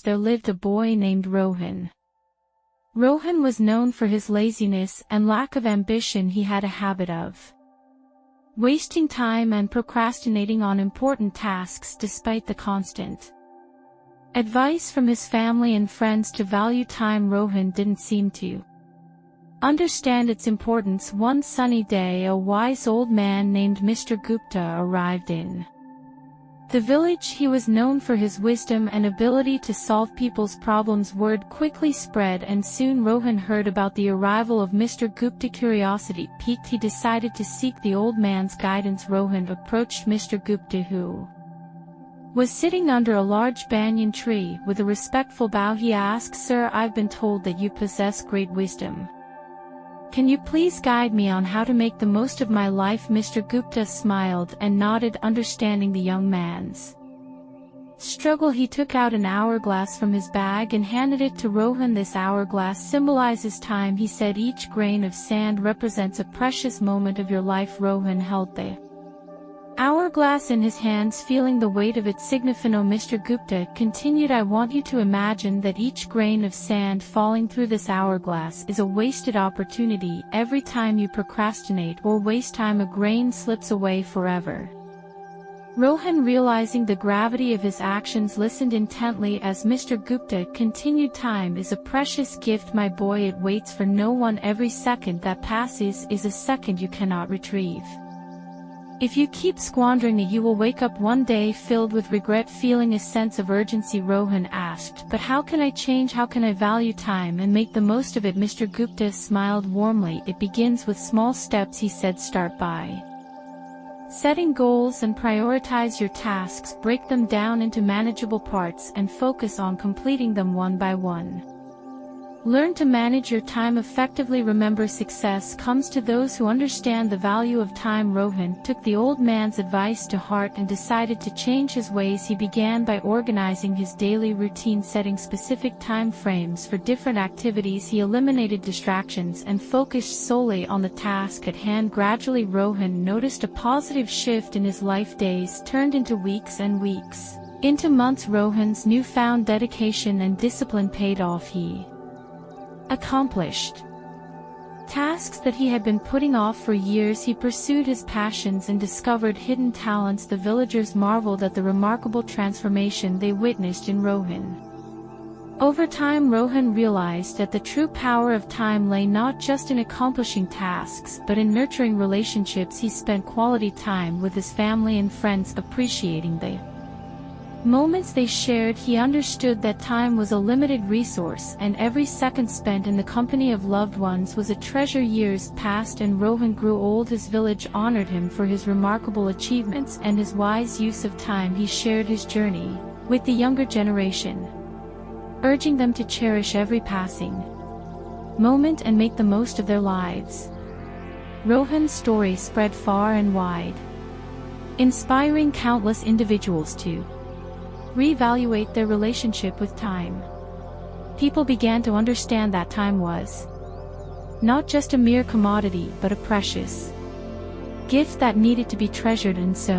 there lived a boy named Rohan. Rohan was known for his laziness and lack of ambition. He had a habit of wasting time and procrastinating on important tasks despite the constant advice from his family and friends to value time. Rohan didn't seem to understand its importance. One sunny day, a wise old man named Mr. Gupta arrived in the village. He was known for his wisdom and ability to solve people's problems. Word quickly spread, and soon Rohan heard about the arrival of Mr. Gupta. Curiosity piqued, he decided to seek the old man's guidance. Rohan approached Mr. Gupta, who was sitting under a large banyan tree. With a respectful bow he asked, "Sir, I've been told that you possess great wisdom. Can you please guide me on how to make the most of my life?" Mr. Gupta smiled and nodded, understanding the young man's struggle. He took out an hourglass from his bag and handed it to Rohan. "This hourglass symbolizes time," he said. "Each grain of sand represents a precious moment of your life." Rohan held the hourglass in his hands, feeling the weight of its significance. Mr. Gupta continued, "I want you to imagine that each grain of sand falling through this hourglass is a wasted opportunity. Every time you procrastinate or waste time, a grain slips away forever." Rohan, realizing the gravity of his actions, listened intently as Mr. Gupta continued, "Time is a precious gift, my boy. It waits for no one. Every second that passes is a second you cannot retrieve. If you keep squandering it, you will wake up one day filled with regret." Feeling a sense of urgency, Rohan asked, "But how can I change? How can I value time and make the most of it?" Mr. Gupta smiled warmly. "It begins with small steps," he said. "Start by setting goals and prioritize your tasks. Break them down into manageable parts and focus on completing them one by one. Learn to manage your time effectively. Remember, success comes to those who understand the value of time." Rohan took the old man's advice to heart and decided to change his ways. He began by organizing his daily routine, setting specific time frames for different activities. He eliminated distractions and focused solely on the task at hand. Gradually, Rohan noticed a positive shift in his life. Days turned into weeks and weeks into months. Rohan's newfound dedication and discipline paid off. He accomplished tasks that he had been putting off for years. He pursued his passions and discovered hidden talents. The villagers marveled at the remarkable transformation they witnessed in Rohan. Over time, Rohan realized that the true power of time lay not just in accomplishing tasks but in nurturing relationships. He spent quality time with his family and friends, appreciating the moments they shared. He understood that time was a limited resource, and every second spent in the company of loved ones was a treasure. Years passed and Rohan grew old. His village honored him for his remarkable achievements and his wise use of time. He shared his journey with the younger generation, urging them to cherish every passing moment and make the most of their lives. Rohan's story spread far and wide, inspiring countless individuals to reevaluate their relationship with time. People began to understand that time was not just a mere commodity but a precious gift that needed to be treasured, and so